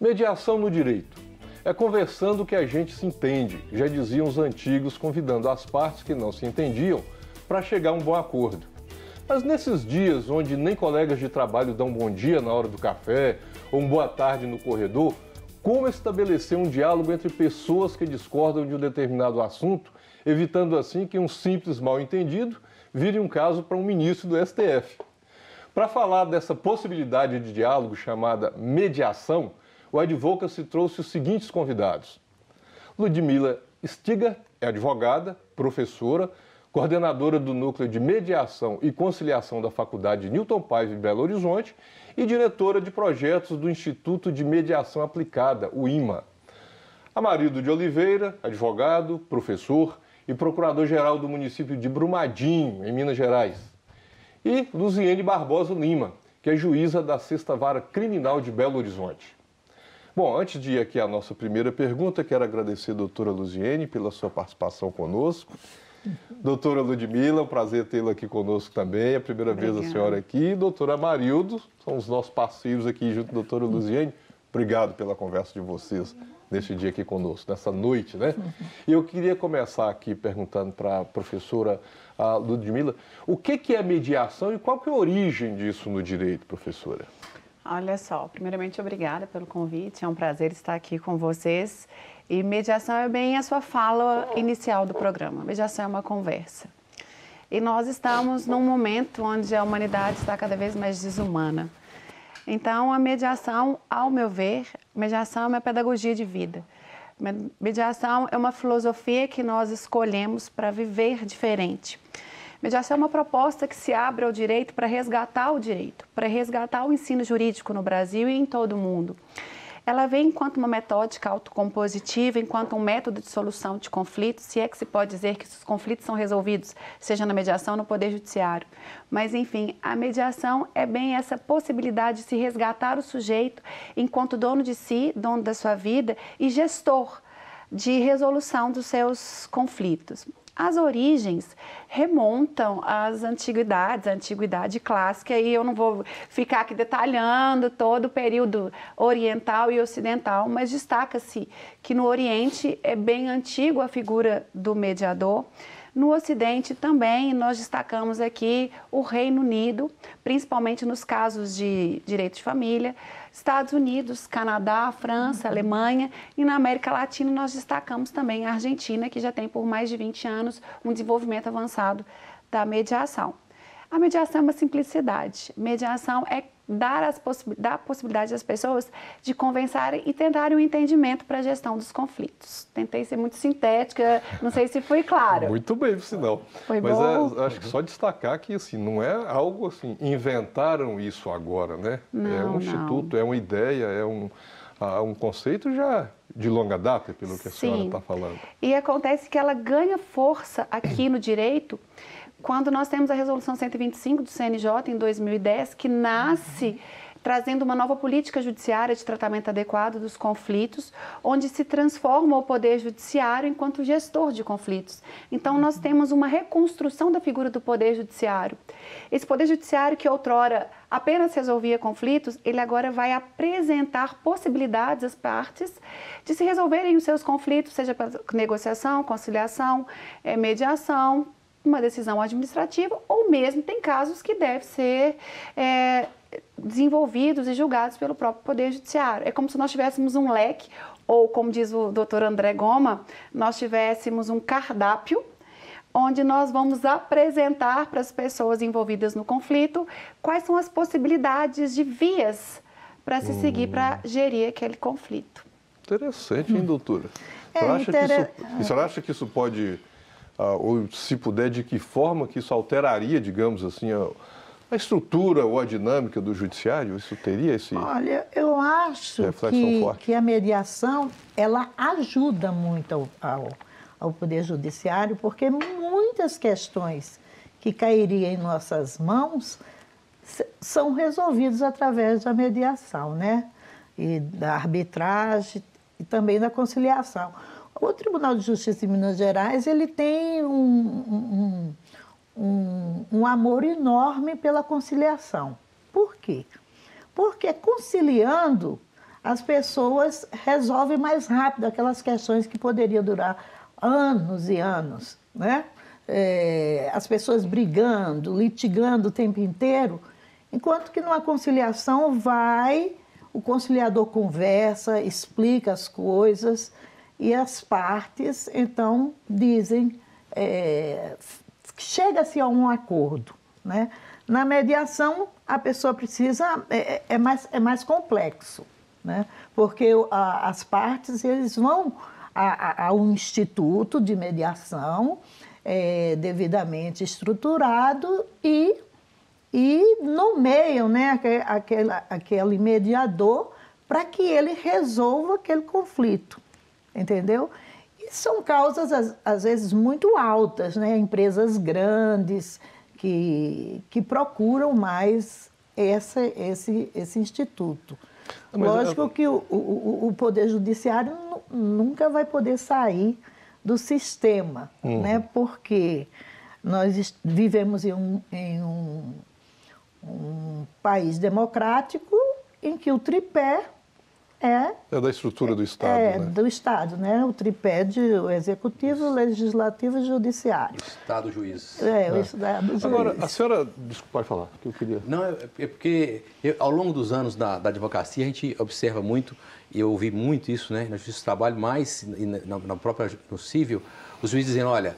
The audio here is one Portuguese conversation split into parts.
Mediação no direito. É conversando que a gente se entende, já diziam os antigos, convidando as partes que não se entendiam para chegar a um bom acordo. Mas nesses dias onde nem colegas de trabalho dão bom dia na hora do café ou um boa tarde no corredor, como estabelecer um diálogo entre pessoas que discordam de um determinado assunto, evitando assim que um simples mal-entendido vire um caso para um ministro do STF? Para falar dessa possibilidade de diálogo chamada mediação, o Advocacy trouxe os seguintes convidados. Ludmila Stiger é advogada, professora, coordenadora do Núcleo de Mediação e Conciliação da Faculdade Newton Paiva de Belo Horizonte e diretora de projetos do Instituto de Mediação Aplicada, o IMA. Amarildo de Oliveira, advogado, professor e procurador-geral do município de Brumadinho, em Minas Gerais. E Luziene Barbosa Lima, que é juíza da 6ª Vara Criminal de Belo Horizonte. Bom, antes de ir aqui à nossa primeira pergunta, quero agradecer a doutora Luziene pela sua participação conosco. Doutora Ludmila, um prazer tê-la aqui conosco também, é a primeira vez a senhora aqui. Doutora Amarildo, são os nossos parceiros aqui junto com a doutora Luziene. Obrigado pela conversa de vocês neste dia aqui conosco, nessa noite, né? E eu queria começar aqui perguntando para a professora Ludmila, o que é mediação e qual que é a origem disso no direito, professora? Olha só, primeiramente, obrigada pelo convite, é um prazer estar aqui com vocês. E mediação é bem a sua fala inicial do programa. Mediação é uma conversa. E nós estamos num momento onde a humanidade está cada vez mais desumana. Então, a mediação, ao meu ver, mediação é uma pedagogia de vida. Mediação é uma filosofia que nós escolhemos para viver diferente. Mediação é uma proposta que se abre ao direito para resgatar o direito, para resgatar o ensino jurídico no Brasil e em todo o mundo. Ela vem enquanto uma metódica autocompositiva, enquanto um método de solução de conflitos, se é que se pode dizer que os conflitos são resolvidos, seja na mediação ou no Poder Judiciário. Mas, enfim, a mediação é bem essa possibilidade de se resgatar o sujeito enquanto dono de si, dono da sua vida e gestor de resolução dos seus conflitos. As origens remontam às antiguidades, à antiguidade clássica, e eu não vou ficar aqui detalhando todo o período oriental e ocidental, mas destaca-se que no Oriente é bem antigo a figura do mediador. No Ocidente também nós destacamos aqui o Reino Unido, principalmente nos casos de direito de família, Estados Unidos, Canadá, França, Alemanha, e na América Latina nós destacamos também a Argentina, que já tem por mais de 20 anos um desenvolvimento avançado da mediação. A mediação é uma simplicidade. Mediação é dar a possibilidade às pessoas de conversarem e tentarem um entendimento para a gestão dos conflitos. Tentei ser muito sintética, não sei se fui clara. Muito bem, por sinal. Foi Mas bom? acho que só destacar que assim, não é algo assim, inventaram isso agora, né? Não, é um instituto, é uma ideia, é um conceito já de longa data, pelo que a senhora está falando. E acontece que ela ganha força aqui no direito quando nós temos a Resolução 125 do CNJ, em 2010, que nasce trazendo uma nova política judiciária de tratamento adequado dos conflitos, onde se transforma o Poder Judiciário enquanto gestor de conflitos. Então, nós temos uma reconstrução da figura do Poder Judiciário. Esse Poder Judiciário, que outrora apenas resolvia conflitos, ele agora vai apresentar possibilidades às partes de se resolverem os seus conflitos, seja para negociação, conciliação, mediação, uma decisão administrativa, ou mesmo tem casos que devem ser desenvolvidos e julgados pelo próprio Poder Judiciário. É como se nós tivéssemos um leque, ou como diz o doutor André Goma, nós tivéssemos um cardápio, onde nós vamos apresentar para as pessoas envolvidas no conflito quais são as possibilidades de vias para se seguir para gerir aquele conflito. Interessante, hein, doutora? A senhora acha que isso pode... ou se puder, de que forma que isso alteraria, digamos assim, a estrutura ou a dinâmica do judiciário? Isso teria esse... Olha, eu acho que a mediação, ela ajuda muito ao Poder Judiciário, porque muitas questões que cairiam em nossas mãos são resolvidas através da mediação, né? E da arbitragem e também da conciliação. O Tribunal de Justiça de Minas Gerais, ele tem um amor enorme pela conciliação. Por quê? Porque conciliando, as pessoas resolvem mais rápido aquelas questões que poderiam durar anos e anos, né? As pessoas brigando, litigando o tempo inteiro, enquanto que numa conciliação o conciliador conversa, explica as coisas e as partes, então, dizem, chega-se a um acordo, né? Na mediação, a pessoa precisa, é mais complexo, né? Porque as partes, eles vão a um instituto de mediação devidamente estruturado e nomeiam, né, aquele mediador para que ele resolva aquele conflito, entendeu? E são causas, às vezes, muito altas, né? Empresas grandes que procuram mais esse instituto. Lógico que o Poder Judiciário nunca vai poder sair do sistema, né? Porque nós vivemos em um país democrático em que o tripé é da estrutura do Estado, né? Do Estado, né? O tripé o Executivo, o Legislativo e o Judiciário. Estado-juiz. O Estado-juiz. Agora, a senhora... Desculpa, pode falar, que eu queria... Não, é porque ao longo dos anos da advocacia a gente observa muito, e eu ouvi muito isso, né? Na justiça do trabalho, mais no civil, os juízes dizendo, olha,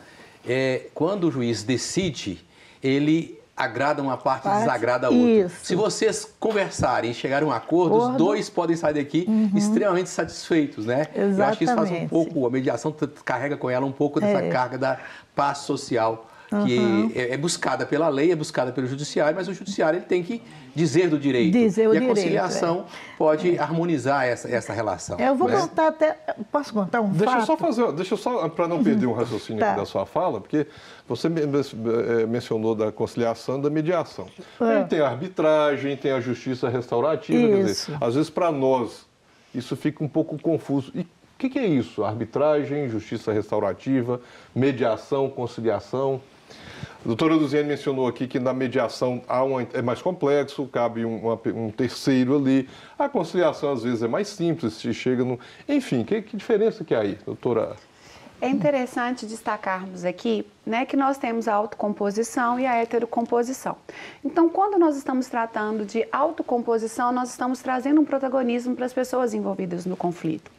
quando o juiz decide, ele agrada uma parte e desagrada a outra. Isso. Se vocês conversarem e chegarem a um acordo, os dois podem sair daqui extremamente satisfeitos, né? Exatamente. Eu acho que isso faz um pouco, a mediação carrega com ela um pouco dessa carga da paz social, que é buscada pela lei, é buscada pelo judiciário, mas o judiciário ele tem que dizer do direito. E a conciliação pode harmonizar essa relação. Eu vou contar até... Posso contar um fato? Deixa eu só, para não perder um raciocínio aqui da sua fala, porque você mencionou da conciliação e da mediação. Aí tem a arbitragem, tem a justiça restaurativa, quer dizer, às vezes para nós isso fica um pouco confuso. E o que é isso? Arbitragem, justiça restaurativa, mediação, conciliação? A doutora Luziane mencionou aqui que na mediação é mais complexo, cabe um terceiro ali. A conciliação, às vezes, é mais simples, se chega no... Enfim, que diferença que há aí, doutora? É interessante destacarmos aqui, né, que nós temos a autocomposição e a heterocomposição. Então, quando nós estamos tratando de autocomposição, nós estamos trazendo um protagonismo para as pessoas envolvidas no conflito.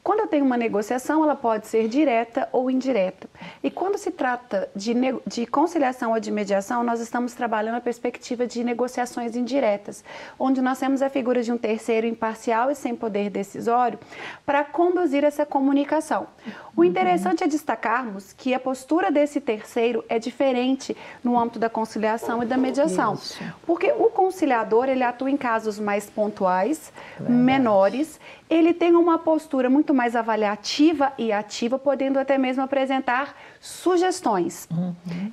Quando eu tenho uma negociação, ela pode ser direta ou indireta. E quando se trata de conciliação ou de mediação, nós estamos trabalhando a perspectiva de negociações indiretas, onde nós temos a figura de um terceiro imparcial e sem poder decisório para conduzir essa comunicação. O interessante é destacarmos que a postura desse terceiro é diferente no âmbito da conciliação e da mediação. Porque o conciliador, ele atua em casos mais pontuais, menores, ele tem uma postura muito mais avaliativa e ativa, podendo até mesmo apresentar sugestões.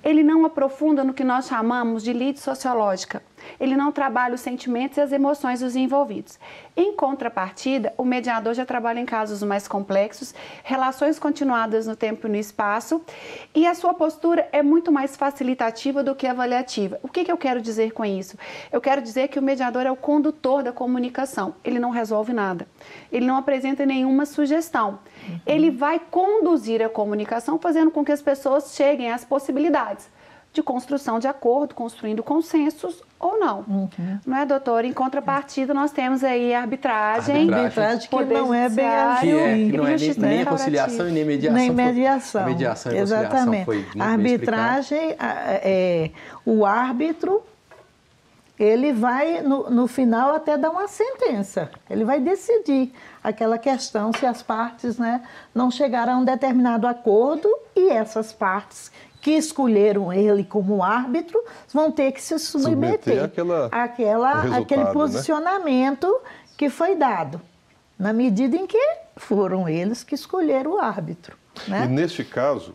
Ele não aprofunda no que nós chamamos de lide sociológica. Ele não trabalha os sentimentos e as emoções dos envolvidos. Em contrapartida, o mediador já trabalha em casos mais complexos, relações continuadas no tempo e no espaço, e a sua postura é muito mais facilitativa do que avaliativa. O que eu quero dizer com isso? Eu quero dizer que o mediador é o condutor da comunicação. Ele não resolve nada. Ele não apresenta nenhuma sugestão. Ele vai conduzir a comunicação, fazendo com que as pessoas cheguem às possibilidades de construção de acordo, construindo consensos ou não. Não é, doutor? Em contrapartida, nós temos aí a arbitragem. Arbitragem que não é bem assim. Que não é nem a conciliação e nem mediação. Nem mediação. A mediação e a exatamente. Conciliação foi muito a arbitragem, o árbitro, ele vai, no final, até dar uma sentença. Ele vai decidir aquela questão se as partes, né, não chegaram a um determinado acordo e essas partes que escolheram ele como árbitro vão ter que se submeter àquele posicionamento, né, que foi dado, na medida em que foram eles que escolheram o árbitro. Né? E neste caso,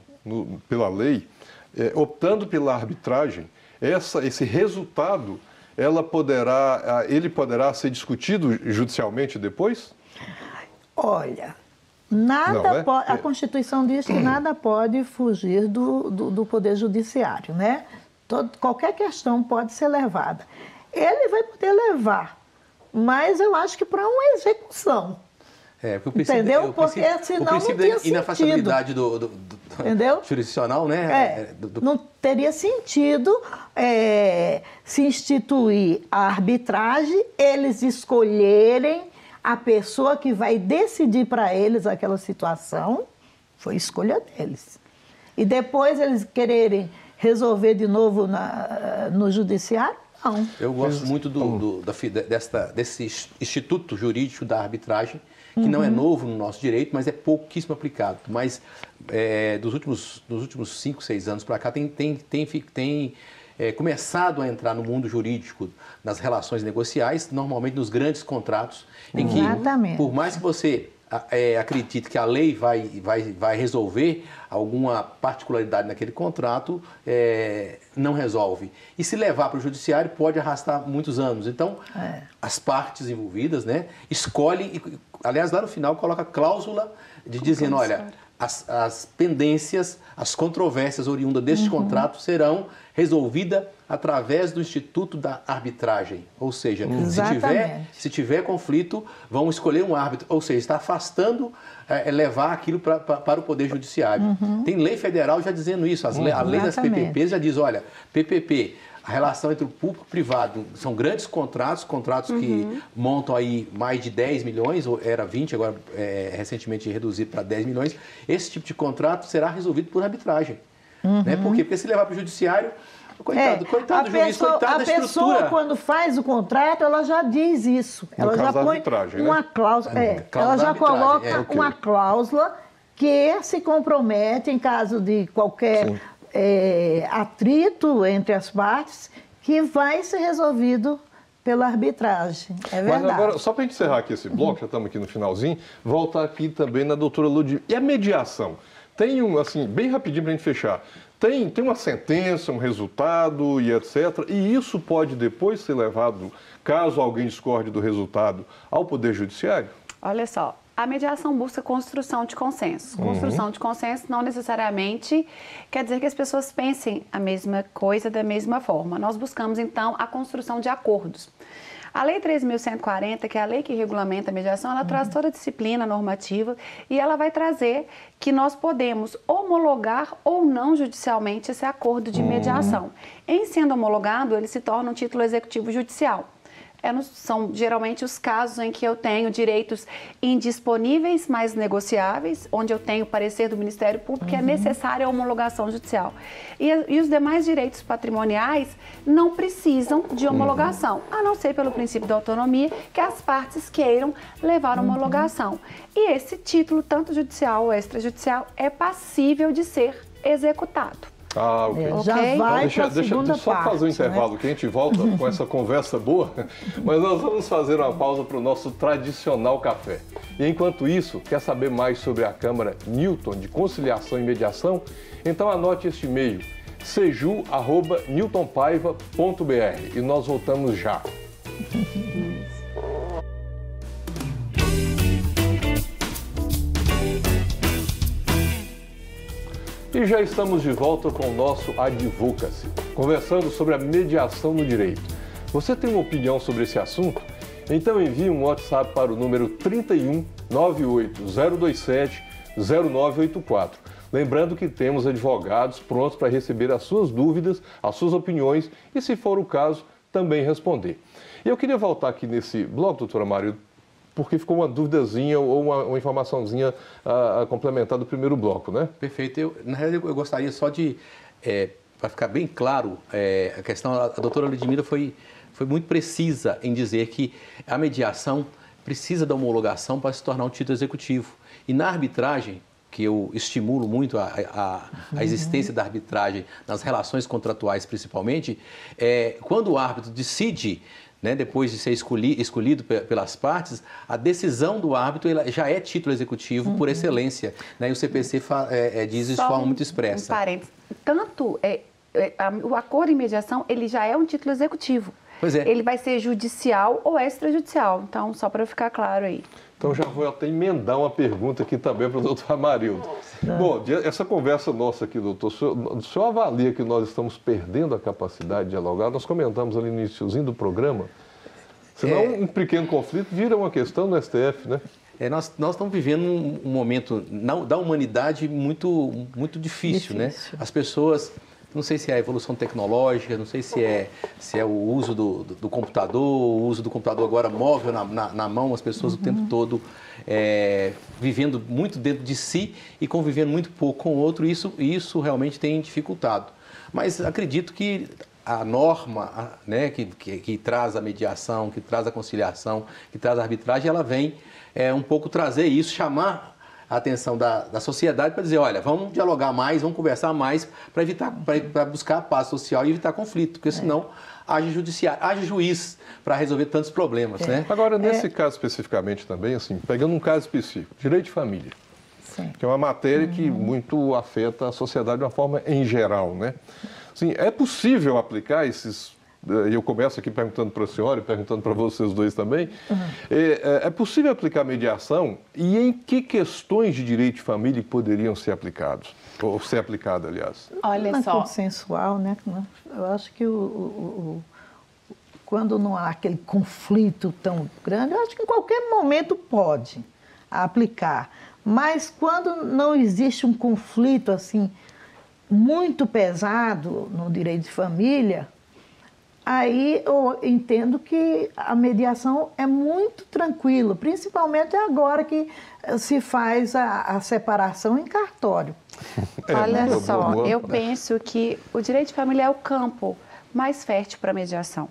pela lei, optando pela arbitragem, esse resultado, ele poderá ser discutido judicialmente depois? Olha... A Constituição diz que nada pode fugir do Poder Judiciário, né? Qualquer questão pode ser levada. Ele vai poder levar mas eu acho que para uma execução. Porque entendeu? Porque senão não tinha sentido. Inafastabilidade do jurisdicional, né? Não teria sentido se instituir a arbitragem, eles escolherem a pessoa que vai decidir para eles aquela situação, foi escolha deles. E depois eles quererem resolver de novo no judiciário, não. Eu gosto muito desse instituto jurídico da arbitragem, que não é novo no nosso direito, mas é pouquíssimo aplicado. Mas dos últimos 5, 6 anos para cá tem começado a entrar no mundo jurídico, nas relações negociais, normalmente nos grandes contratos, em que, por mais que você acredite que a lei vai resolver alguma particularidade naquele contrato, não resolve. E se levar para o judiciário pode arrastar muitos anos. Então, as partes envolvidas, né, escolhem, aliás, lá no final coloca cláusula dizendo, olha, as pendências, as controvérsias oriundas deste contrato serão resolvidas através do Instituto da Arbitragem. Ou seja, se tiver conflito, vão escolher um árbitro. Ou seja, está afastando levar aquilo para o Poder Judiciário. Tem lei federal já dizendo isso. A lei das PPPs já diz, olha, PPP, a relação entre o público e o privado, são grandes contratos que montam aí mais de 10 milhões, ou era 20, agora recentemente reduzido para 10 milhões. Esse tipo de contrato será resolvido por arbitragem. Né? Por quê? Porque se levar para o judiciário, coitado do juiz, coitado da estrutura. A pessoa, quando faz o contrato, ela já diz isso. Ela já põe uma cláusula. Ela já coloca uma cláusula que se compromete em caso de qualquer atrito entre as partes, que vai ser resolvido pela arbitragem. É verdade. Mas agora, só para a gente encerrar aqui esse bloco, já estamos aqui no finalzinho, voltar aqui também na doutora Ludmila. E a mediação? Tem assim, bem rapidinho para a gente fechar. Tem uma sentença, um resultado e etc. E isso pode depois ser levado, caso alguém discorde do resultado, ao Poder Judiciário? Olha só, a mediação busca construção de consenso. Construção de consenso não necessariamente quer dizer que as pessoas pensem a mesma coisa da mesma forma. Nós buscamos, então, a construção de acordos. A Lei 3.140, que é a lei que regulamenta a mediação, ela traz toda a disciplina normativa e ela vai trazer que nós podemos homologar ou não judicialmente esse acordo de mediação. Em sendo homologado, ele se torna um título executivo judicial. São geralmente os casos em que eu tenho direitos indisponíveis, mas negociáveis, onde eu tenho parecer do Ministério Público que é necessária a homologação judicial. E os demais direitos patrimoniais não precisam de homologação, a não ser pelo princípio da autonomia, que as partes queiram levar a homologação. E esse título, tanto judicial ou extrajudicial, é passível de ser executado. Ok. Já vai para a segunda deixa eu só fazer um intervalo, que a gente volta com essa conversa boa, mas nós vamos fazer uma pausa para o nosso tradicional café. E enquanto isso, quer saber mais sobre a Câmara Newton de Conciliação e Mediação? Então anote este e-mail, seju@newtonpaiva.br, e nós voltamos já. E já estamos de volta com o nosso Advocacy, conversando sobre a mediação no direito. Você tem uma opinião sobre esse assunto? Então envie um WhatsApp para o número 31 98027 0984. Lembrando que temos advogados prontos para receber as suas dúvidas, as suas opiniões e, se for o caso, também responder. E eu queria voltar aqui nesse bloco, doutora Maria, porque ficou uma duvidazinha ou uma informaçãozinha a complementar do primeiro bloco, né? Perfeito. Na realidade, eu gostaria só de, para ficar bem claro, a questão, a doutora Ludmila foi muito precisa em dizer que a mediação precisa da homologação para se tornar um título executivo. E na arbitragem, que eu estimulo muito a existência da arbitragem nas relações contratuais principalmente, quando o árbitro decide, né, depois de ser escolhido pelas partes, a decisão do árbitro já é título executivo por excelência. Né, e o CPC diz isso de forma muito expressa. Um parênteses. Tanto o acordo em mediação, ele já é um título executivo. Pois é. Ele vai ser judicial ou extrajudicial. Então, só para ficar claro aí. Então, já vou até emendar uma pergunta aqui também para o doutor Amarildo. Bom, essa conversa nossa aqui, doutor, o senhor avalia que nós estamos perdendo a capacidade de dialogar? Nós comentamos ali no iniciozinho do programa. Senão um pequeno conflito vira uma questão no STF, né? Nós estamos vivendo um momento da humanidade muito difícil, né? As pessoas, não sei se é a evolução tecnológica, não sei se é o uso do computador, o uso do computador agora móvel na mão, as pessoas o tempo todo vivendo muito dentro de si e convivendo muito pouco com o outro, isso realmente tem dificultado. Mas acredito que a norma, né, que traz a mediação, que traz a conciliação, que traz a arbitragem, ela vem um pouco trazer isso, chamar a atenção da sociedade para dizer, olha, vamos dialogar mais, vamos conversar mais para buscar a paz social e evitar conflito, porque senão haja juiz para resolver tantos problemas, né? Agora, nesse caso especificamente também, assim, pegando um caso específico, direito de família, que é uma matéria que muito afeta a sociedade de uma forma em geral, né? Assim, é possível aplicar esses... Eu começo aqui perguntando para a senhora e perguntando para vocês dois também. É possível aplicar mediação e em que questões de direito de família poderiam ser aplicados? Ou ser aplicada, aliás? Olha só. Consensual, né? Eu acho que quando não há aquele conflito tão grande, eu acho que em qualquer momento pode aplicar. Mas quando não existe um conflito assim muito pesado no direito de família, aí eu entendo que a mediação é muito tranquila, principalmente agora que se faz a separação em cartório. Olha só, eu penso que o direito de família é o campo mais fértil para mediação.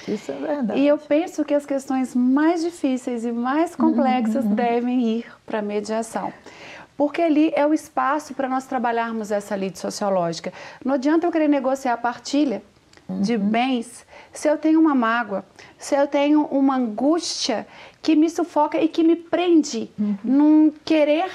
Isso é verdade. E eu penso que as questões mais difíceis e mais complexas devem ir para a mediação. Porque ali é o espaço para nós trabalharmos essa lide sociológica. Não adianta eu querer negociar a partilha de bens se eu tenho uma mágoa, se eu tenho uma angústia que me sufoca e que me prende num querer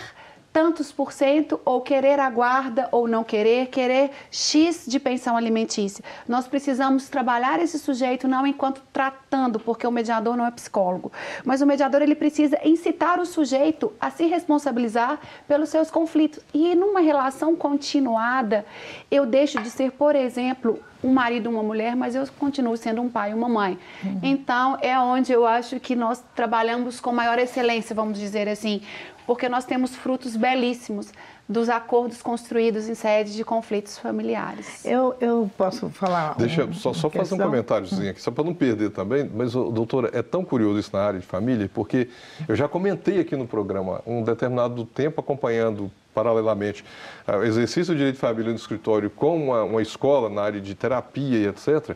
tantos por cento, ou querer a guarda, ou não querer X de pensão alimentícia. Nós precisamos trabalhar esse sujeito não enquanto tratando, porque o mediador não é psicólogo, mas o mediador ele precisa incitar o sujeito a se responsabilizar pelos seus conflitos. E numa relação continuada, eu deixo de ser, por exemplo, um marido, uma mulher, mas eu continuo sendo um pai e uma mãe. Então, é onde eu acho que nós trabalhamos com maior excelência, vamos dizer assim, porque nós temos frutos belíssimos dos acordos construídos em sede de conflitos familiares. Eu posso falar... Deixa eu só fazer um comentáriozinho aqui, só para não perder também, mas, doutora, é tão curioso isso na área de família, porque eu já comentei aqui no programa um determinado tempo acompanhando paralelamente o exercício do direito de família no escritório com uma escola na área de terapia e etc.,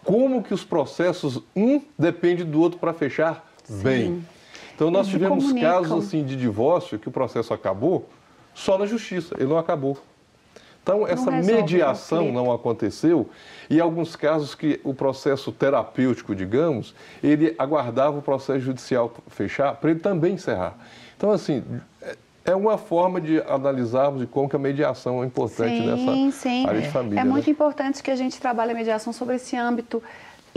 como que os processos, depende do outro para fechar bem. Então, nós tivemos casos assim, de divórcio que o processo acabou só na justiça, ele não acabou. Então, essa mediação não aconteceu e, em alguns casos, que o processo terapêutico, digamos, ele aguardava o processo judicial fechar para ele também encerrar. Então, assim, é uma forma de analisarmos de como que a mediação é importante nessa área de família. É muito importante que a gente trabalhe a mediação sobre esse âmbito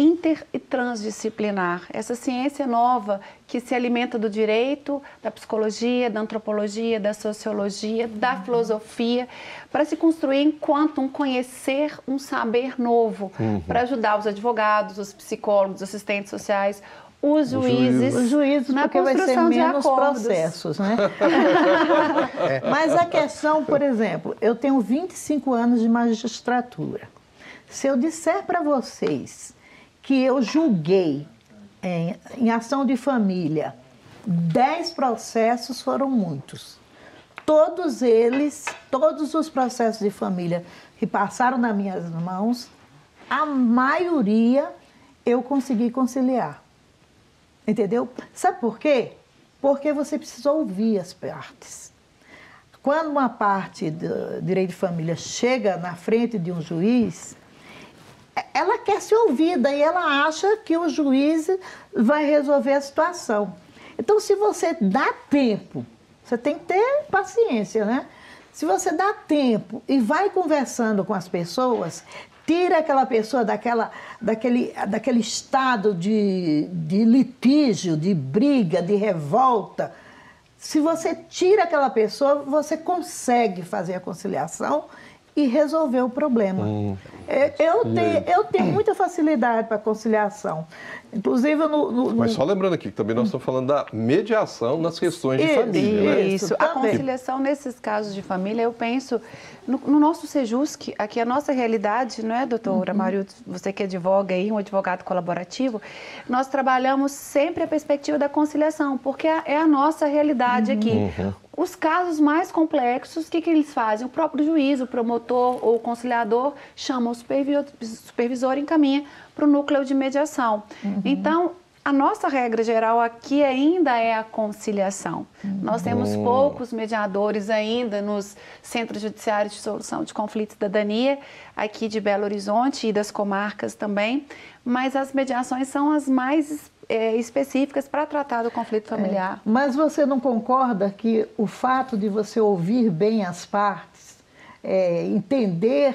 inter e transdisciplinar, essa ciência nova que se alimenta do direito, da psicologia, da antropologia, da sociologia, da filosofia, para se construir enquanto um conhecer, um saber novo, para ajudar os advogados, os psicólogos, os assistentes sociais, os juízes na porque construção vai ser de menos acordos. Processos, né? Mas a questão, por exemplo, eu tenho 25 anos de magistratura. Se eu disser para vocês que eu julguei em ação de família 10 processos, foram muitos. Todos os processos de família que passaram nas minhas mãos, a maioria eu consegui conciliar. Entendeu? Sabe por quê? Porque você precisa ouvir as partes. Quando uma parte do direito de família chega na frente de um juiz, ela quer ser ouvida e ela acha que o juiz vai resolver a situação. Então, se você dá tempo, você tem que ter paciência, né? Se você dá tempo e vai conversando com as pessoas, tira aquela pessoa daquele estado de litígio, de briga, de revolta. Se você tira aquela pessoa, você consegue fazer a conciliação e resolver o problema. Eu tenho muita facilidade para conciliação. Inclusive Mas só lembrando aqui que também nós estamos falando da mediação nas questões de família, né? Isso. A conciliação nesses casos de família, eu penso, no nosso Sejusc, aqui a nossa realidade, não é, doutora Marilde, você que advoga aí, um advogado colaborativo, nós trabalhamos sempre a perspectiva da conciliação, porque é a nossa realidade aqui. Os casos mais complexos, o que eles fazem? O próprio juiz, o promotor ou o conciliador chama o supervisor e encaminha para o núcleo de mediação. Então, a nossa regra geral aqui ainda é a conciliação. Nós temos poucos mediadores ainda nos centros judiciários de solução de conflitos e cidadania, aqui de Belo Horizonte e das comarcas também, mas as mediações são as mais específicas para tratar do conflito familiar. Mas você não concorda que o fato de você ouvir bem as partes, entender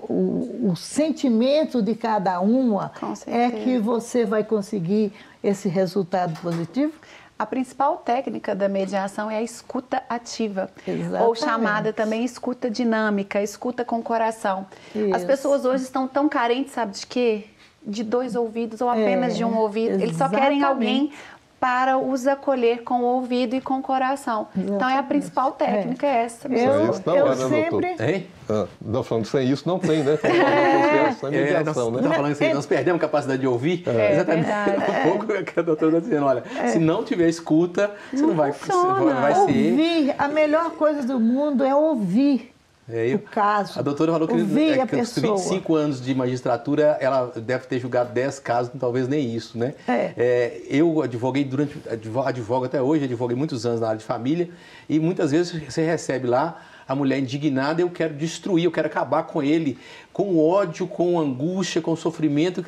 o sentimento de cada uma, é que você vai conseguir esse resultado positivo? A principal técnica da mediação é a escuta ativa, Exatamente. Ou chamada também escuta dinâmica, escuta com o coração. Isso. As pessoas hoje estão tão carentes, sabe de quê? De 2 ouvidos ou apenas de um ouvido. Eles só querem alguém para os acolher com o ouvido e com o coração. Exatamente. Então, a principal técnica é essa. Eu sempre... Não, falando sem isso, não tem, né? Nós perdemos capacidade de ouvir. Exatamente. Um pouco que a doutora está dizendo, olha, se não tiver escuta, você não vai ser... Ouvir, a melhor coisa do mundo é ouvir. O caso. A doutora falou que com 25 anos de magistratura, ela deve ter julgado 10 casos, talvez nem isso, né? Eu advoguei advogo até hoje, advoguei muitos anos na área de família, e muitas vezes você recebe lá a mulher indignada, eu quero destruir, eu quero acabar com ele, com ódio, com angústia, com sofrimento,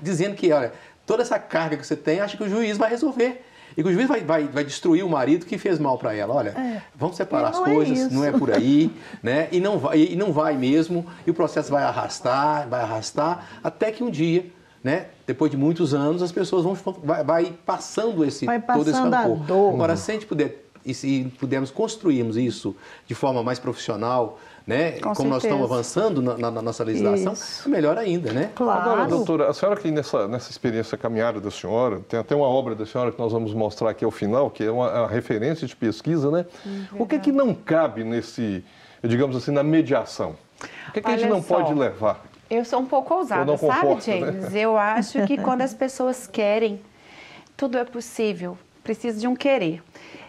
dizendo que, olha, toda essa carga que você tem, acha que o juiz vai resolver. E que o juiz vai destruir o marido que fez mal para ela. Olha, vamos separar as coisas, não é por aí, né? E não vai mesmo, e o processo vai arrastar, até que um dia, né? Depois de muitos anos, as pessoas vai passando todo esse rancor. Agora, se a gente puder, e se pudermos construirmos isso de forma mais profissional, né? Como nós estamos avançando na nossa legislação, é melhor ainda, né? Claro. Agora, doutora, a senhora que nessa experiência caminhada da senhora, tem até uma obra da senhora que nós vamos mostrar aqui ao final, que é uma referência de pesquisa, né? O que não cabe nesse, digamos assim, na mediação? O que a gente não pode levar? Eu sou um pouco ousada, sabe, James? Né? Eu acho que quando as pessoas querem, tudo é possível. Precisa de um querer.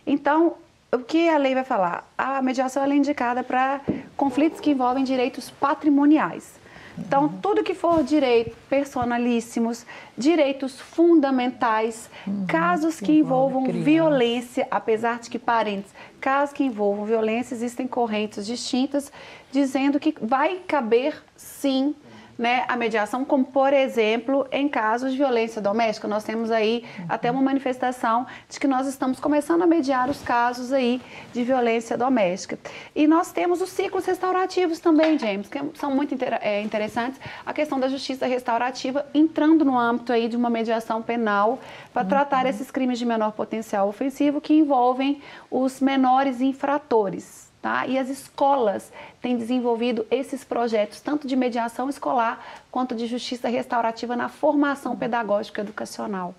Então, o que a lei vai falar? A mediação é indicada para conflitos que envolvem direitos patrimoniais. Então, tudo que for direito personalíssimos, direitos fundamentais, casos que envolvam violência, apesar de que parentes, casos que envolvam violência, existem correntes distintas dizendo que vai caber, sim, né, a mediação, como, por exemplo, em casos de violência doméstica. Nós temos aí até uma manifestação de que nós estamos começando a mediar os casos aí de violência doméstica. E nós temos os ciclos restaurativos também, James, que são muito interessantes. A questão da justiça restaurativa entrando no âmbito aí de uma mediação penal para tratar esses crimes de menor potencial ofensivo que envolvem os menores infratores. Tá? E as escolas têm desenvolvido esses projetos, tanto de mediação escolar, quanto de justiça restaurativa na formação pedagógica educacional,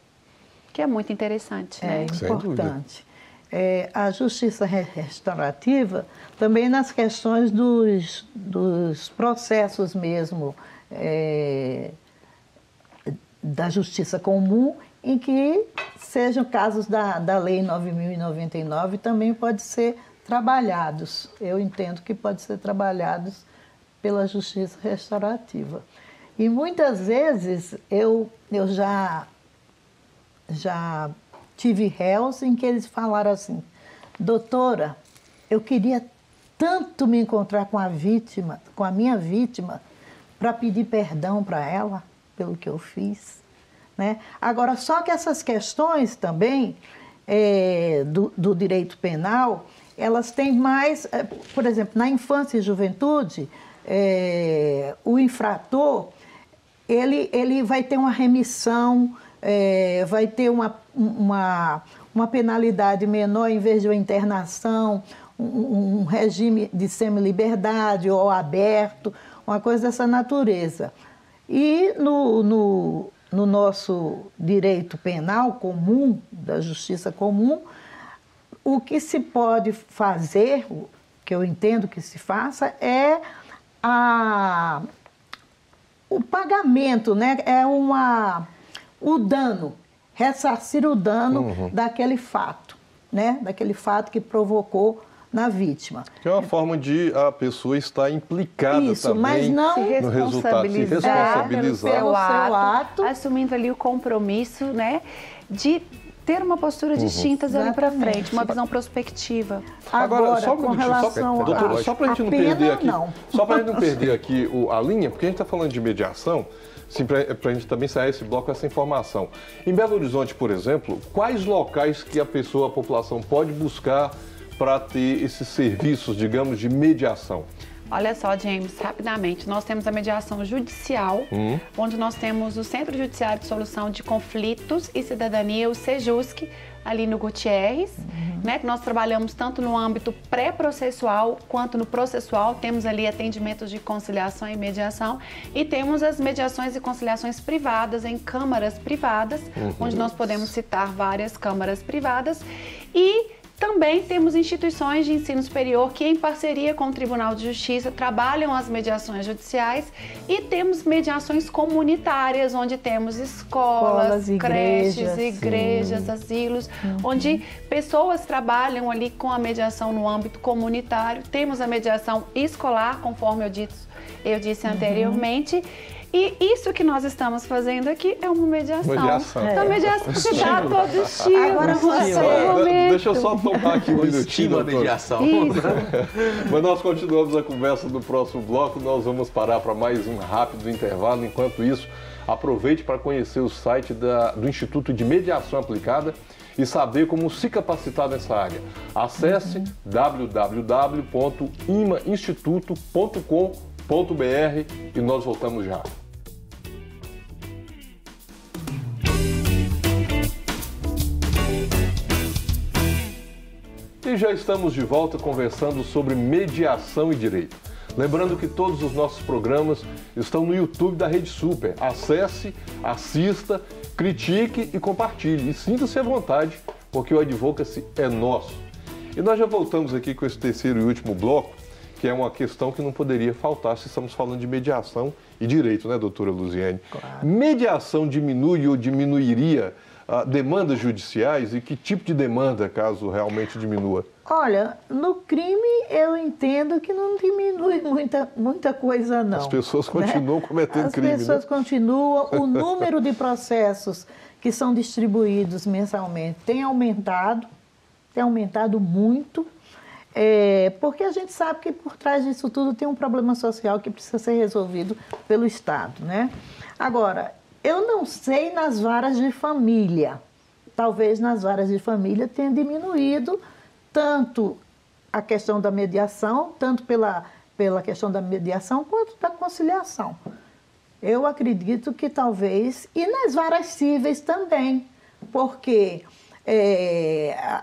que é muito interessante. Né? É importante. A justiça restaurativa também nas questões dos processos mesmo, da justiça comum, em que sejam casos da Lei 9.099, também pode ser trabalhados. Eu entendo que pode ser trabalhados pela justiça restaurativa. E muitas vezes eu já tive réus em que eles falaram assim: doutora, eu queria tanto me encontrar com a minha vítima, para pedir perdão para ela pelo que eu fiz. Né? Agora, só que essas questões também do direito penal, elas têm mais, por exemplo, na infância e juventude, o infrator, ele vai ter uma remissão, vai ter uma penalidade menor em vez de uma internação, um regime de semi-liberdade ou aberto, uma coisa dessa natureza. E no nosso direito penal comum, da justiça comum, o que se pode fazer, o que eu entendo que se faça, é o pagamento, né? O dano, ressarcir o dano daquele fato, né? Daquele fato que provocou na vítima. Que é uma forma de a pessoa estar implicada isso, também mas não no resultado, se responsabilizar pelo seu ato, assumindo ali o compromisso, né, de ter uma postura distinta ali para frente, uma visão prospectiva. Agora só com relação doutora, só para a gente não perder aqui, só para a gente não perder aqui a linha, porque a gente está falando de mediação, assim, para a gente também sair esse bloco com essa informação. Em Belo Horizonte, por exemplo, quais locais que a população pode buscar para ter esses serviços, digamos, de mediação? Olha só, James, rapidamente, nós temos a mediação judicial, onde nós temos o Centro Judiciário de Solução de Conflitos e Cidadania, o Sejusc, ali no Gutierrez, né, que nós trabalhamos tanto no âmbito pré-processual quanto no processual, temos ali atendimentos de conciliação e mediação, e temos as mediações e conciliações privadas em câmaras privadas, onde nós podemos citar várias câmaras privadas, e também temos instituições de ensino superior que, em parceria com o Tribunal de Justiça, trabalham as mediações judiciais, e temos mediações comunitárias, onde temos escolas, creches, igrejas, asilos, onde pessoas trabalham ali com a mediação no âmbito comunitário. Temos a mediação escolar, conforme eu disse anteriormente. E isso que nós estamos fazendo aqui é uma mediação. Então, a mediação se dá a todo estilo. Agora deixa eu só tomar aqui um minutinho. A mediação. Mas nós continuamos a conversa no próximo bloco. Nós vamos parar para mais um rápido intervalo. Enquanto isso, aproveite para conhecer o site do Instituto de Mediação Aplicada e saber como se capacitar nessa área. Acesse www.imainstituto.com.br e nós voltamos já. E já estamos de volta conversando sobre mediação e direito. Lembrando que todos os nossos programas estão no YouTube da Rede Super. Acesse, assista, critique e compartilhe. E sinta-se à vontade, porque o Advocacy é nosso. E nós já voltamos aqui com esse terceiro e último bloco, que é uma questão que não poderia faltar se estamos falando de mediação e direito, né, doutora Luziane? Claro. Mediação diminui ou diminuiria demandas judiciais, e que tipo de demanda, caso realmente diminua? Olha, no crime eu entendo que não diminui muita coisa, não. As pessoas continuam cometendo crime, As pessoas continuam, o número de processos que são distribuídos mensalmente tem aumentado muito, porque a gente sabe que por trás disso tudo tem um problema social que precisa ser resolvido pelo Estado, né? Agora, eu não sei nas varas de família. Talvez nas varas de família tenha diminuído tanto a questão da mediação, tanto pela questão da mediação, quanto da conciliação. Eu acredito que talvez, e nas varas cíveis também, porque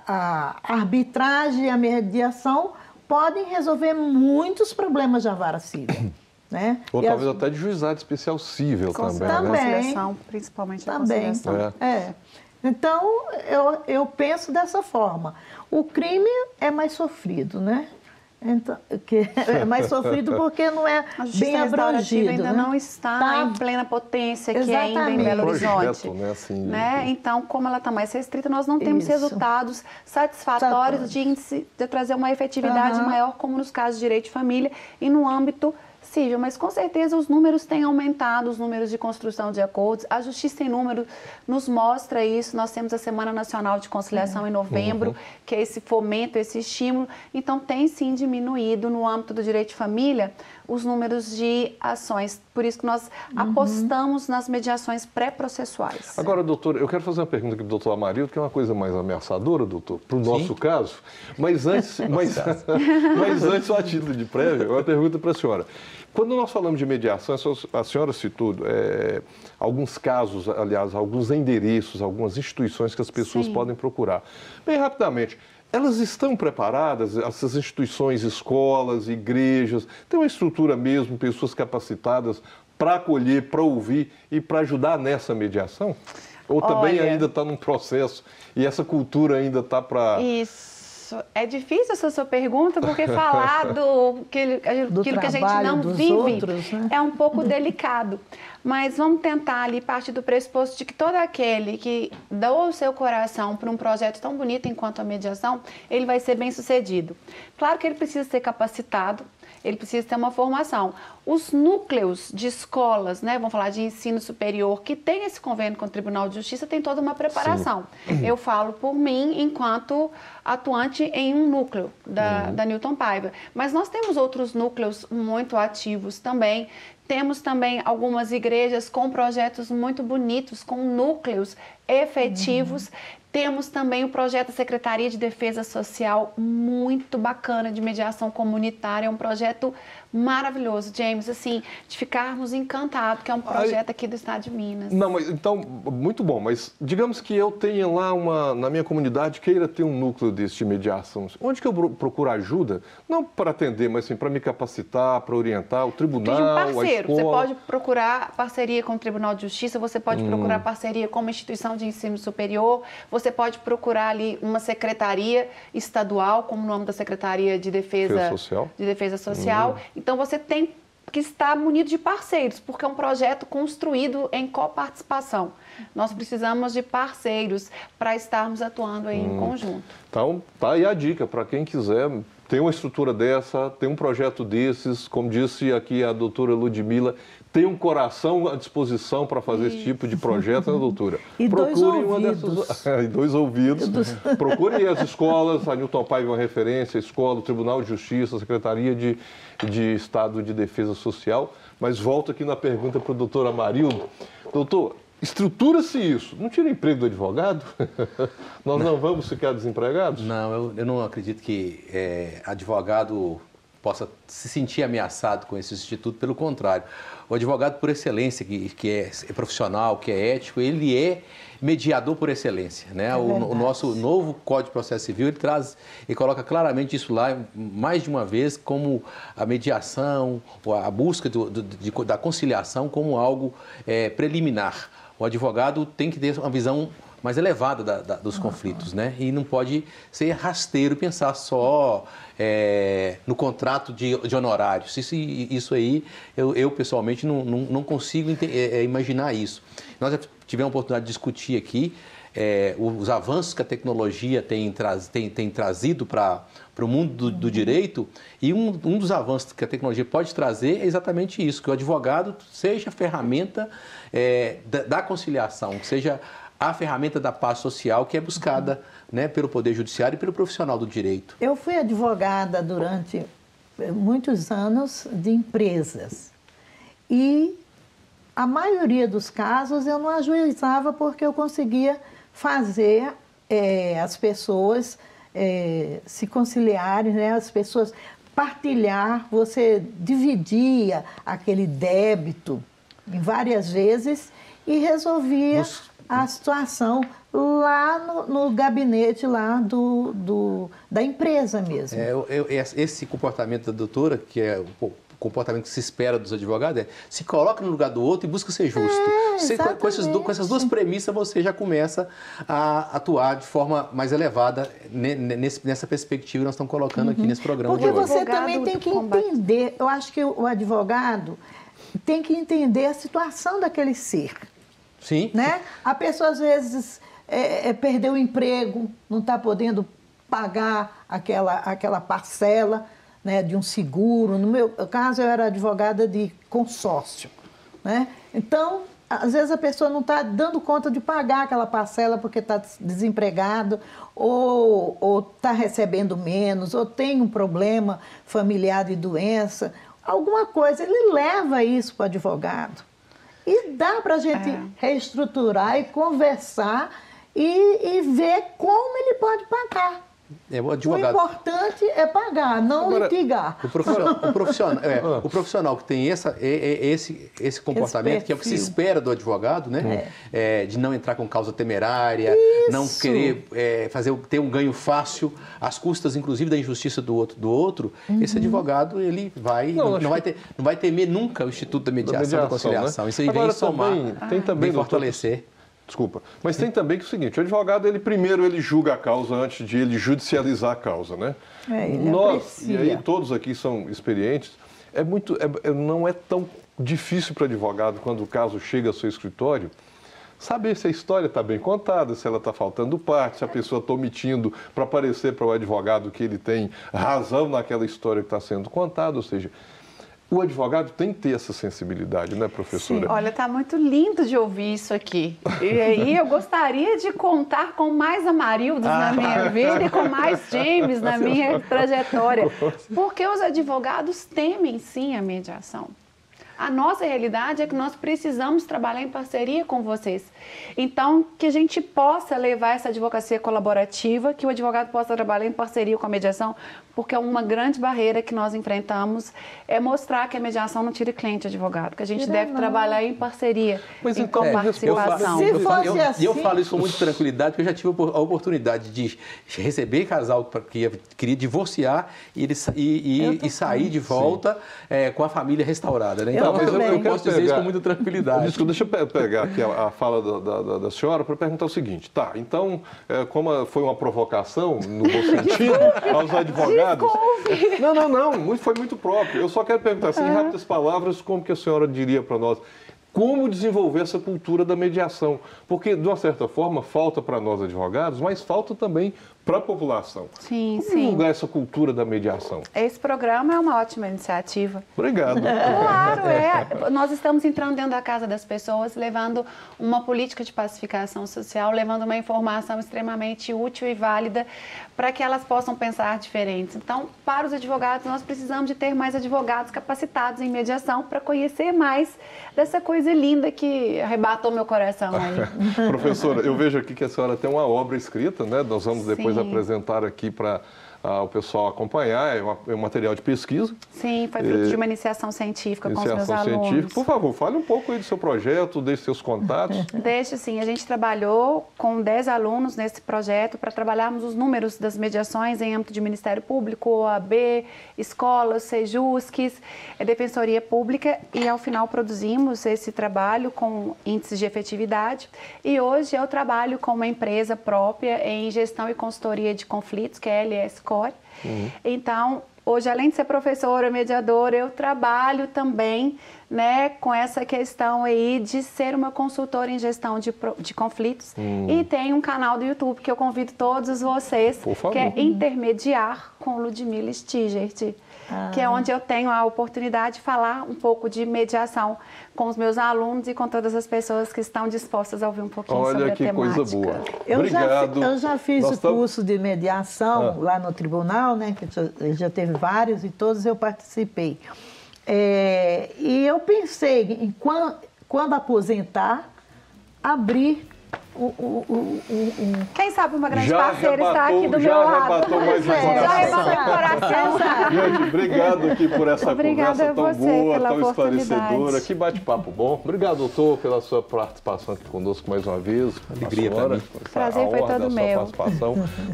a arbitragem e a mediação podem resolver muitos problemas da vara civil. Né? Ou e talvez até de juizado especial cível também. Conciliação, principalmente a conciliação. Então, eu penso dessa forma. O crime é mais sofrido, né? Então, é mais sofrido porque não é bem abrangido. Ainda não está em plena potência aqui ainda em Belo Horizonte. Né? Então, como ela está mais restrita, nós não temos resultados satisfatórios de trazer uma efetividade maior, como nos casos de direito de família e no âmbito civil, mas com certeza os números têm aumentado, os números de construção de acordos. A Justiça em Número nos mostra isso. Nós temos a Semana Nacional de Conciliação em novembro, que é esse fomento, esse estímulo. Então, tem sim diminuído no âmbito do direito de família os números de ações. Por isso que nós apostamos nas mediações pré-processuais. Agora, doutor, eu quero fazer uma pergunta aqui para o doutor Amarildo, que é uma coisa mais ameaçadora, doutor, para o nosso caso. Mas antes, antes, só a título de prévia, uma pergunta para a senhora. Quando nós falamos de mediação, a senhora citou alguns casos, aliás, alguns endereços, algumas instituições que as pessoas podem procurar. Bem rapidamente, elas estão preparadas, essas instituições, escolas, igrejas, tem uma estrutura mesmo, pessoas capacitadas para acolher, para ouvir e para ajudar nessa mediação? Ou também ainda está num processo e essa cultura ainda está para... Isso. É difícil essa sua pergunta, porque falar aquilo que a gente não vive outros, né? É um pouco delicado. Mas vamos tentar ali partir do pressuposto de que todo aquele que doa o seu coração para um projeto tão bonito enquanto a mediação, ele vai ser bem sucedido. Claro que ele precisa ser capacitado, ele precisa ter uma formação. Os núcleos de escolas, né, vamos falar de ensino superior, que tem esse convênio com o Tribunal de Justiça, tem toda uma preparação. Sim. Eu falo por mim enquanto atuante em um núcleo da Newton Paiva. Mas nós temos outros núcleos muito ativos também. Temos também algumas igrejas com projetos muito bonitos, com núcleos efetivos. Temos também o projeto da Secretaria de Defesa Social, muito bacana, de mediação comunitária. É um projeto maravilhoso, James, assim, de ficarmos encantados, que é um projeto aqui do estado de Minas. Não, mas então, muito bom, mas digamos que eu tenha lá na minha comunidade, queira ter um núcleo desse de mediação. Onde que eu procuro ajuda? Não para atender, mas assim, para me capacitar, para orientar o tribunal, a escola. Você pode procurar parceria com o Tribunal de Justiça, você pode procurar parceria com uma instituição de ensino superior, você pode procurar ali uma secretaria estadual, como o nome da Secretaria de Defesa Social. Então, você tem que estar munido de parceiros, porque é um projeto construído em coparticipação. Nós precisamos de parceiros para estarmos atuando aí em conjunto. Então, tá aí a dica para quem quiser ter uma estrutura dessa, ter um projeto desses, como disse aqui a doutora Ludmila, tem um coração à disposição para fazer esse tipo de projeto, né, doutora? E procure dois ouvidos. Procure as escolas, a Newton Paiva é uma referência, a escola, o Tribunal de Justiça, a Secretaria de Estado de Defesa Social. Mas volto aqui na pergunta para o doutor Amarildo. Doutor, estrutura-se isso. Não tira emprego do advogado? Nós não vamos ficar desempregados? Não, eu não acredito que advogado possa se sentir ameaçado com esse instituto, pelo contrário. O advogado por excelência, que é profissional, que é ético, ele é mediador por excelência, né? O nosso novo Código de Processo Civil, ele coloca claramente isso lá, mais de uma vez, como a mediação, a busca da conciliação como algo preliminar. O advogado tem que ter uma visão mais elevada dos conflitos, né? E não pode ser rasteiro, pensar só no contrato de honorários. Isso aí, eu pessoalmente não consigo imaginar isso. Nós já tivemos a oportunidade de discutir aqui os avanços que a tecnologia tem trazido para o mundo do direito, e um dos avanços que a tecnologia pode trazer é exatamente isso, que o advogado seja a ferramenta da conciliação, que seja a ferramenta da paz social que é buscada, né, pelo Poder Judiciário e pelo profissional do direito. Eu fui advogada durante muitos anos de empresas e a maioria dos casos eu não ajuizava porque eu conseguia fazer as pessoas se conciliarem, né, as pessoas partilhar, você dividia aquele débito em várias vezes e resolvia a situação lá no gabinete lá da empresa mesmo. Esse comportamento da doutora, que é o comportamento que se espera dos advogados, se coloca no lugar do outro e busca ser justo. Com essas duas premissas, você já começa a atuar de forma mais elevada nessa perspectiva que nós estamos colocando aqui nesse programa de hoje. Porque você também tem que entender, eu acho que o advogado tem que entender a situação daquele ser. Sim. Né? A pessoa, às vezes, perdeu o emprego, não está podendo pagar aquela parcela, né, de um seguro. No meu caso, eu era advogada de consórcio, né? Então, às vezes a pessoa não está dando conta de pagar aquela parcela porque está desempregado ou está recebendo menos, ou tem um problema familiar de doença, alguma coisa. Ele leva isso para o advogado. E dá para a gente reestruturar e conversar e ver como ele pode pagar. O advogado. O importante é pagar, não litigar. O profissional que tem esse comportamento, que é o que se espera do advogado, né? De não entrar com causa temerária, não querer ter um ganho fácil, às custas, inclusive, da injustiça do outro. Esse advogado, ele não vai temer nunca o Instituto da Mediação, da Conciliação. Né? Isso aí vem somar, vem fortalecer. Desculpa, mas tem também que é o seguinte, o advogado, primeiro ele julga a causa antes de ele judicializar a causa, né? Nós, e aí todos aqui são experientes, não é tão difícil para o advogado, quando o caso chega ao seu escritório, saber se a história está bem contada, se ela está faltando parte, se a pessoa está omitindo para parecer para o advogado que ele tem razão naquela história que está sendo contada, ou seja, o advogado tem que ter essa sensibilidade, né, professora? Sim, olha, está muito lindo de ouvir isso aqui. E aí eu gostaria de contar com mais Amarildos na minha vida e com mais James na minha trajetória. Porque os advogados temem, sim, a mediação. A nossa realidade é que nós precisamos trabalhar em parceria com vocês. Então, que a gente possa levar essa advocacia colaborativa, que o advogado possa trabalhar em parceria com a mediação, porque uma grande barreira que nós enfrentamos é mostrar que a mediação não tira cliente de advogado, que a gente deve trabalhar em parceria, em participação. Eu falo isso com muita tranquilidade, porque eu já tive a oportunidade de receber casal que queria divorciar e sair de volta com a família restaurada, né? Mas eu posso dizer isso com muita tranquilidade. Deixa eu pegar aqui a fala da senhora para perguntar o seguinte. Tá, então, como foi uma provocação, no bom sentido, aos advogados... Não, foi muito próprio. Eu só quero perguntar, assim, em rápidas palavras, como que a senhora diria para nós... Como desenvolver essa cultura da mediação? Porque, de uma certa forma, falta para nós advogados, mas falta também para a população. Sim, Como divulgar essa cultura da mediação? Esse programa é uma ótima iniciativa. Obrigado. Claro, Nós estamos entrando dentro da casa das pessoas, levando uma política de pacificação social, levando uma informação extremamente útil e válida para que elas possam pensar diferentes. Então, para os advogados, nós precisamos de ter mais advogados capacitados em mediação para conhecer mais dessa coisa linda que arrebatou meu coração aí. Professora, eu vejo aqui que a senhora tem uma obra escrita, né? Nós vamos depois apresentar aqui para o pessoal acompanhar, é um material de pesquisa. Sim, foi fruto de uma iniciação científica com os meus alunos. Por favor, fale um pouco aí do seu projeto, deixe seus contatos. Deixa sim, a gente trabalhou com 10 alunos nesse projeto para trabalharmos os números das mediações em âmbito de Ministério Público, OAB, escolas, Sejusques, Defensoria Pública e ao final produzimos esse trabalho com índices de efetividade e hoje eu trabalho com uma empresa própria em gestão e consultoria de conflitos, que é a LS Core. Então, hoje, além de ser professora, mediadora, eu trabalho também, né, com essa questão aí de ser uma consultora em gestão de conflitos. E tem um canal do YouTube que eu convido todos vocês, que é Intermediar com Ludmila Stigert, que é onde eu tenho a oportunidade de falar um pouco de mediação com os meus alunos e com todas as pessoas que estão dispostas a ouvir um pouquinho sobre a temática. Olha que coisa boa. Obrigado. Eu já fiz o curso de mediação lá no tribunal, né, que já teve vários e todos eu participei. E eu pensei em quando aposentar, abrir Quem sabe uma grande parceira está aqui do meu lado. Já arrebatou o coração. Gente, obrigado aqui por essa conversa tão boa, tão esclarecedora. Que bate-papo bom. Obrigado, doutor, pela sua participação aqui conosco mais uma vez. Alegria para mim. Prazer foi todo meu.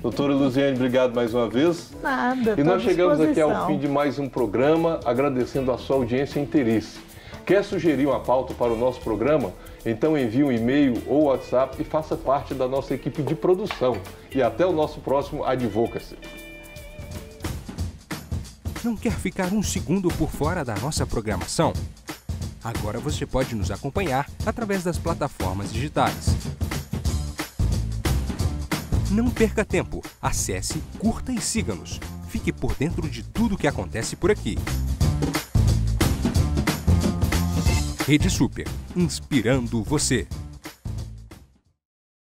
Doutora Luziane, obrigado mais uma vez. Nada, e nós chegamos aqui ao fim de mais um programa, agradecendo a sua audiência e interesse. Quer sugerir uma pauta para o nosso programa? Então envie um e-mail ou WhatsApp e faça parte da nossa equipe de produção. E até o nosso próximo Advocacy. Não quer ficar um segundo por fora da nossa programação? Agora você pode nos acompanhar através das plataformas digitais. Não perca tempo. Acesse, curta e siga-nos. Fique por dentro de tudo o que acontece por aqui. Rede Super, inspirando você.